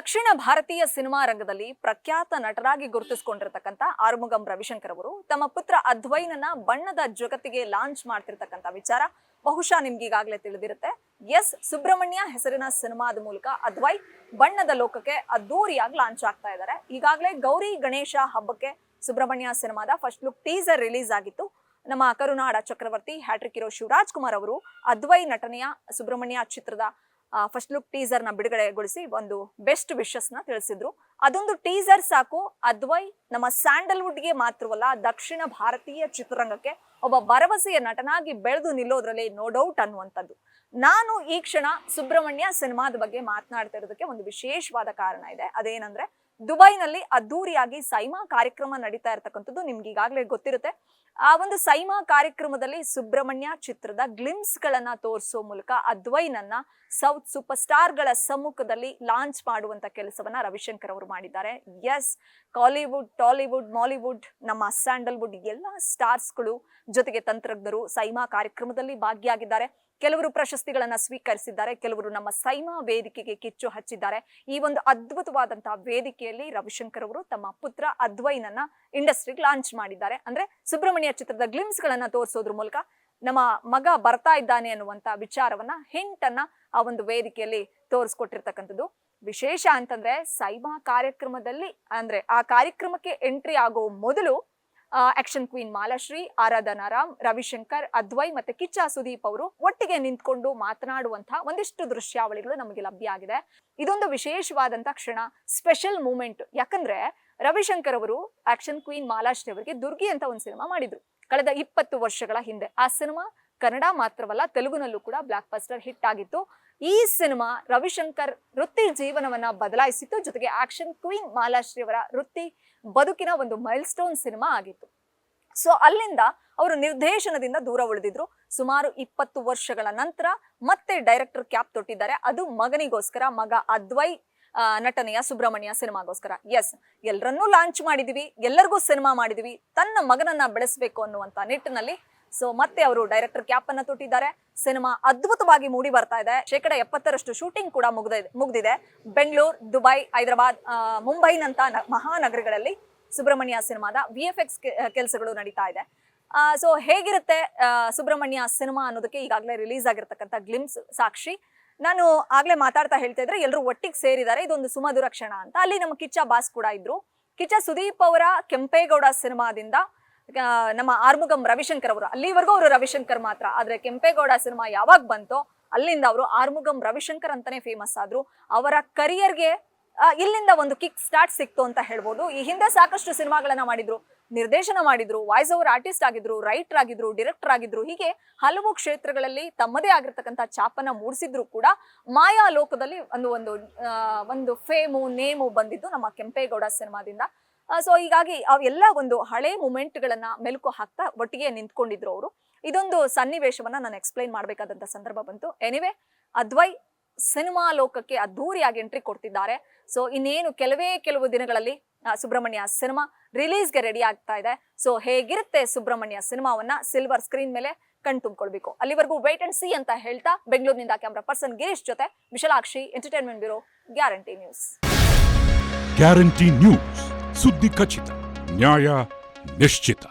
ದಕ್ಷಿಣ ಭಾರತೀಯ ಸಿನಿಮಾ ರಂಗದಲ್ಲಿ ಪ್ರಖ್ಯಾತ ನಟರಾಗಿ ಗುರುತಿಸಿಕೊಂಡಿರತಕ್ಕಂತ ಆರುಮುಗಂ ರವಿಶಂಕರ್ ಅವರು ತಮ್ಮ ಪುತ್ರ ಅದ್ವೈನನ್ನ ಬಣ್ಣದ ಜಗತ್ತಿಗೆ ಲಾಂಚ್ ಮಾಡ್ತಿರ್ತಕ್ಕಂತ ವಿಚಾರ ಬಹುಶಃ ನಿಮ್ಗೆ ಈಗಾಗಲೇ ತಿಳಿದಿರುತ್ತೆ. ಎಸ್, ಸುಬ್ರಹ್ಮಣ್ಯ ಹೆಸರಿನ ಸಿನಿಮಾದ ಮೂಲಕ ಅದ್ವೈ ಬಣ್ಣದ ಲೋಕಕ್ಕೆ ಅದ್ದೂರಿಯಾಗಿ ಲಾಂಚ್ ಆಗ್ತಾ ಇದ್ದಾರೆ. ಈಗಾಗಲೇ ಗೌರಿ ಗಣೇಶ ಹಬ್ಬಕ್ಕೆ ಸುಬ್ರಹ್ಮಣ್ಯ ಸಿನಿಮಾದ ಫಸ್ಟ್ ಲುಕ್ ಟೀಸರ್ ರಿಲೀಸ್ ಆಗಿತ್ತು. ನಮ್ಮ ಕರುನಾಡ ಚಕ್ರವರ್ತಿ ಹ್ಯಾಟ್ರಿಕ್ ಹೀರೋ ಶಿವರಾಜ್ ಕುಮಾರ್ ಅವರು ಅದ್ವೈ ನಟನೆಯ ಸುಬ್ರಹ್ಮಣ್ಯ ಚಿತ್ರದ ಫಸ್ಟ್ ಲುಕ್ ಟೀಸರ್ ನ ಬಿಡುಗಡೆಗೊಳಿಸಿ ಒಂದು ಬೆಸ್ಟ್ ವಿಶಸ್ ನ ತಿಳಿಸಿದ್ರು. ಅದೊಂದು ಟೀಸರ್ ಸಾಕು, ಅದ್ವೈ ನಮ್ಮ ಸ್ಯಾಂಡಲ್ವುಡ್ಗೆ ಮಾತ್ರವಲ್ಲ ದಕ್ಷಿಣ ಭಾರತೀಯ ಚಿತ್ರರಂಗಕ್ಕೆ ಒಬ್ಬ ಭರವಸೆಯ ನಟನಾಗಿ ಬೆಳೆದು ನಿಲ್ಲೋದ್ರಲ್ಲಿ ನೋ ಡೌಟ್ ಅನ್ನುವಂಥದ್ದು. ನಾನು ಈ ಕ್ಷಣ ಸುಬ್ರಹ್ಮಣ್ಯ ಸಿನಿಮಾದ ಬಗ್ಗೆ ಮಾತನಾಡ್ತಾ ಇರೋದಕ್ಕೆ ಒಂದು ವಿಶೇಷವಾದ ಕಾರಣ ಇದೆ. ಅದೇನಂದ್ರೆ ದುಬೈನಲ್ಲಿ ಅದ್ದೂರಿಯಾಗಿ ಸೈಮಾ ಕಾರ್ಯಕ್ರಮ ನಡೀತಾ ಇರತಕ್ಕಂಥದ್ದು ನಿಮ್ಗೆ ಈಗಾಗಲೇ ಗೊತ್ತಿರುತ್ತೆ. ಆ ಒಂದು ಸೈಮಾ ಕಾರ್ಯಕ್ರಮದಲ್ಲಿ ಸುಬ್ರಹ್ಮಣ್ಯ ಚಿತ್ರದ ಗ್ಲಿಮ್ಸ್ ಗಳನ್ನ ತೋರಿಸೋ ಮೂಲಕ ಅದ್ವೈನನ್ನ ಸೌತ್ ಸೂಪರ್ ಸ್ಟಾರ್ ಗಳ ಸಮ್ಮುಖದಲ್ಲಿ ಲಾಂಚ್ ಮಾಡುವಂತ ಕೆಲಸವನ್ನ ರವಿಶಂಕರ್ ಅವರು ಮಾಡಿದ್ದಾರೆ. ಎಸ್, ಕಾಲಿವುಡ್, ಟಾಲಿವುಡ್, ಮಾಲಿವುಡ್, ನಮ್ಮ ಸ್ಯಾಂಡಲ್ವುಡ್ ಎಲ್ಲ ಸ್ಟಾರ್ಸ್ಗಳು ಜೊತೆಗೆ ತಂತ್ರಜ್ಞರು ಸೈಮಾ ಕಾರ್ಯಕ್ರಮದಲ್ಲಿ ಭಾಗಿಯಾಗಿದ್ದಾರೆ. ಕೆಲವರು ಪ್ರಶಸ್ತಿಗಳನ್ನ ಸ್ವೀಕರಿಸಿದ್ದಾರೆ, ಕೆಲವರು ನಮ್ಮ ಸೈಮಾ ವೇದಿಕೆಗೆ ಕಿಚ್ಚು ಹಚ್ಚಿದ್ದಾರೆ. ಈ ಒಂದು ಅದ್ಭುತವಾದಂತಹ ವೇದಿಕೆಯಲ್ಲಿ ರವಿಶಂಕರ್ ಅವರು ತಮ್ಮ ಪುತ್ರ ಅದ್ವೈನನ್ನ ಇಂಡಸ್ಟ್ರಿಗೆ ಲಾಂಚ್ ಮಾಡಿದ್ದಾರೆ. ಅಂದ್ರೆ ಸುಬ್ರಹ್ಮಣ್ಯ ಚಿತ್ರದ ಗ್ಲಿಮ್ಸ್ ಗಳನ್ನ ತೋರಿಸೋದ್ರ ಮೂಲಕ ನಮ್ಮ ಮಗ ಬರ್ತಾ ಇದ್ದಾನೆ ಅನ್ನುವಂತ ವಿಚಾರವನ್ನ ಹಿಂಟನ್ನ ಆ ಒಂದು ವೇದಿಕೆಯಲ್ಲಿ ತೋರಿಸ್ಕೊಟ್ಟಿರ್ತಕ್ಕಂಥದ್ದು. ವಿಶೇಷ ಅಂತಂದ್ರೆ ಸೈಮಾ ಕಾರ್ಯಕ್ರಮದಲ್ಲಿ ಅಂದ್ರೆ ಆ ಕಾರ್ಯಕ್ರಮಕ್ಕೆ ಎಂಟ್ರಿ ಆಗೋ ಮೊದಲು ಆಕ್ಷನ್ ಕ್ವೀನ್ ಮಾಲಾಶ್ರೀ, ಆರಾಧನಾ ರಾಮ್, ರವಿಶಂಕರ್, ಅದ್ವೈ ಮತ್ತೆ ಕಿಚ್ಚ ಸುದೀಪ್ ಅವರು ಒಟ್ಟಿಗೆ ನಿಂತ್ಕೊಂಡು ಮಾತನಾಡುವಂತಹ ಒಂದಿಷ್ಟು ದೃಶ್ಯಾವಳಿಗಳು ನಮಗೆ ಲಭ್ಯ ಆಗಿದೆ. ಇದೊಂದು ವಿಶೇಷವಾದಂತ ಕ್ಷಣ, ಸ್ಪೆಷಲ್ ಮೂಮೆಂಟ್. ಯಾಕಂದ್ರೆ ರವಿಶಂಕರ್ ಅವರು ಆಕ್ಷನ್ ಕ್ವೀನ್ ಮಾಲಾಶ್ರೀ ಅವರಿಗೆ ದುರ್ಗಿ ಅಂತ ಒಂದು ಸಿನಿಮಾ ಮಾಡಿದ್ರು ಕಳೆದ 20 ವರ್ಷಗಳ ಹಿಂದೆ. ಆ ಸಿನಿಮಾ ಕನ್ನಡ ಮಾತ್ರವಲ್ಲ ತೆಲುಗುನಲ್ಲೂ ಕೂಡ ಬ್ಲಾಕ್ ಬಸ್ಟರ್ ಹಿಟ್ ಆಗಿತ್ತು. ಈ ಸಿನಿಮಾ ರವಿಶಂಕರ್ ವೃತ್ತಿ ಜೀವನವನ್ನ ಬದಲಾಯಿಸಿತ್ತು, ಜೊತೆಗೆ ಆಕ್ಷನ್ ಕ್ವೀನ್ ಮಾಲಾಶ್ರೀ ಅವರ ವೃತ್ತಿ ಬದುಕಿನ ಒಂದು ಮೈಲ್ ಸ್ಟೋನ್ ಸಿನಿಮಾ ಆಗಿತ್ತು. ಸೊ ಅಲ್ಲಿಂದ ಅವರು ನಿರ್ದೇಶನದಿಂದ ದೂರ ಉಳಿದಿದ್ರು. ಸುಮಾರು 20 ವರ್ಷಗಳ ನಂತರ ಮತ್ತೆ ಡೈರೆಕ್ಟರ್ ಕ್ಯಾಪ್ ತೊಟ್ಟಿದ್ದಾರೆ. ಅದು ಮಗನಿಗೋಸ್ಕರ, ಮಗ ಅದ್ವೈ ನಟನೆಯ ಸುಬ್ರಹ್ಮಣ್ಯ ಸಿನಿಮಾಗೋಸ್ಕರ. ಎಸ್, ಎಲ್ಲರನ್ನೂ ಲಾಂಚ್ ಮಾಡಿದೀವಿ, ಎಲ್ಲರಿಗೂ ಸಿನಿಮಾ ಮಾಡಿದೀವಿ, ತನ್ನ ಮಗನನ್ನ ಬೆಳೆಸಬೇಕು ಅನ್ನುವಂತ ನಿಟ್ಟಿನಲ್ಲಿ ಸೊ ಮತ್ತೆ ಅವರು ಡೈರೆಕ್ಟರ್ ಕ್ಯಾಪ್ ಅನ್ನ ತೊಟ್ಟಿದ್ದಾರೆ. ಸಿನಿಮಾ ಅದ್ಭುತವಾಗಿ ಮೂಡಿ ಬರ್ತಾ ಇದೆ. 70% ಶೂಟಿಂಗ್ ಕೂಡ ಮುಗ್ದಿದೆ. ಬೆಂಗಳೂರು, ದುಬೈ, ಹೈದರಾಬಾದ್, ಮುಂಬೈನಂತ ಮಹಾನಗರಗಳಲ್ಲಿ ಸುಬ್ರಹ್ಮಣ್ಯ ಸಿನಿಮಾದ VFX ಕೆಲಸಗಳು ನಡೀತಾ ಇದೆ. ಸೊ ಹೇಗಿರುತ್ತೆ ಸುಬ್ರಹ್ಮಣ್ಯ ಸಿನಿಮಾ ಅನ್ನೋದಕ್ಕೆ ಈಗಾಗಲೇ ರಿಲೀಸ್ ಆಗಿರ್ತಕ್ಕಂಥ ಗ್ಲಿಮ್ಸ್ ಸಾಕ್ಷಿ. ನಾನು ಆಗ್ಲೇ ಮಾತಾಡ್ತಾ ಹೇಳ್ತಾ ಇದ್ರೆ ಎಲ್ಲರೂ ಒಟ್ಟಿಗೆ ಸೇರಿದ್ದಾರೆ, ಇದೊಂದು ಸುಮಧುರ ಕ್ಷಣ ಅಂತ. ಅಲ್ಲಿ ನಮ್ಮ ಕಿಚ್ಚ ಬಾಸ್ ಕೂಡ ಇದ್ರು. ಕಿಚ್ಚ ಸುದೀಪ್ ಅವರ ಕೆಂಪೇಗೌಡ ಸಿನಿಮಾದಿಂದ ನಮ್ಮ ಆರುಮುಗಂ ರವಿಶಂಕರ್ ಅವರು, ಅಲ್ಲಿವರೆಗೂ ಅವರು ರವಿಶಂಕರ್ ಮಾತ್ರ, ಆದ್ರೆ ಕೆಂಪೇಗೌಡ ಸಿನಿಮಾ ಯಾವಾಗ ಬಂತೋ ಅಲ್ಲಿಂದ ಅವರು ಆರುಮುಗಂ ರವಿಶಂಕರ್ ಅಂತಾನೆ ಫೇಮಸ್ ಆದ್ರು. ಅವರ ಕರಿಯರ್ಗೆ ಇಲ್ಲಿಂದ ಒಂದು ಕಿಕ್ ಸ್ಟಾರ್ಟ್ ಸಿಕ್ತು ಅಂತ ಹೇಳ್ಬೋದು. ಈ ಹಿಂದೆ ಸಾಕಷ್ಟು ಸಿನಿಮಾಗಳನ್ನ ಮಾಡಿದ್ರು, ನಿರ್ದೇಶನ ಮಾಡಿದ್ರು, ವಾಯ್ಸ್ ಓವರ್ ಆರ್ಟಿಸ್ಟ್ ಆಗಿದ್ರು, ರೈಟರ್ ಆಗಿದ್ರು, ಡೈರೆಕ್ಟರ್ ಆಗಿದ್ರು. ಹೀಗೆ ಹಲವು ಕ್ಷೇತ್ರಗಳಲ್ಲಿ ತಮ್ಮದೇ ಆಗಿರ್ತಕ್ಕಂಥ ಛಾಪನ್ನ ಮೂಡಿಸಿದ್ರು ಕೂಡ ಮಾಯಾ ಲೋಕದಲ್ಲಿ ಒಂದು ಫೇಮು ನೇಮು ಬಂದಿದ್ದು ನಮ್ಮ ಕೆಂಪೇಗೌಡ ಸಿನಿಮಾದಿಂದ. ಸೊ ಹೀಗಾಗಿ ಅವೆಲ್ಲ ಒಂದು ಹಳೆ ಮೂಮೆಂಟ್ಗಳನ್ನ ಮೆಲುಕು ಹಾಕ್ತಾ ಒಟ್ಟಿಗೆ ನಿಂತ್ಕೊಂಡಿದ್ರು ಅವರು. ಇದೊಂದು ಸನ್ನಿವೇಶವನ್ನ ನಾನು ಎಕ್ಸ್ಪ್ಲೈನ್ ಮಾಡ್ಬೇಕಾದಂತ ಸಂದರ್ಭ ಬಂತು. ಎನಿವೆ, ಅದ್ವೈ ಸಿನಿಮಾ ಲೋಕಕ್ಕೆ ಅದ್ದೂರಿಯಾಗಿ ಎಂಟ್ರಿ ಕೊಡ್ತಿದ್ದಾರೆ. ಸೊ ಇನ್ನೇನು ಕೆಲವು ದಿನಗಳಲ್ಲಿ ಸುಬ್ರಹ್ಮಣ್ಯ ಸಿನಿಮಾ ರಿಲೀಸ್ಗೆ ರೆಡಿ ಆಗ್ತಾ ಇದೆ. ಸೊ ಹೇಗಿರುತ್ತೆ ಸುಬ್ರಹ್ಮಣ್ಯ ಸಿನಿಮಾವನ್ನ ಸಿಲ್ವರ್ ಸ್ಕ್ರೀನ್ ಮೇಲೆ ಕಣ್ತುಂಬಿಕೊಳ್ಬೇಕು. ಅಲ್ಲಿವರೆಗೂ ವೇಟ್ ಅಂಡ್ ಸಿ ಅಂತ ಹೇಳ್ತಾ ಬೆಂಗಳೂರಿನಿಂದ ಕ್ಯಾಮ್ರಾ ಪರ್ಸನ್ ಗಿರೀಶ್ ಜೊತೆ Vishalakshi, entertainment bureau, guarantee news. Guarantee news, ಸುದ್ದಿ ಖಚಿತ, ನ್ಯಾಯ ನಿಶ್ಚಿತ.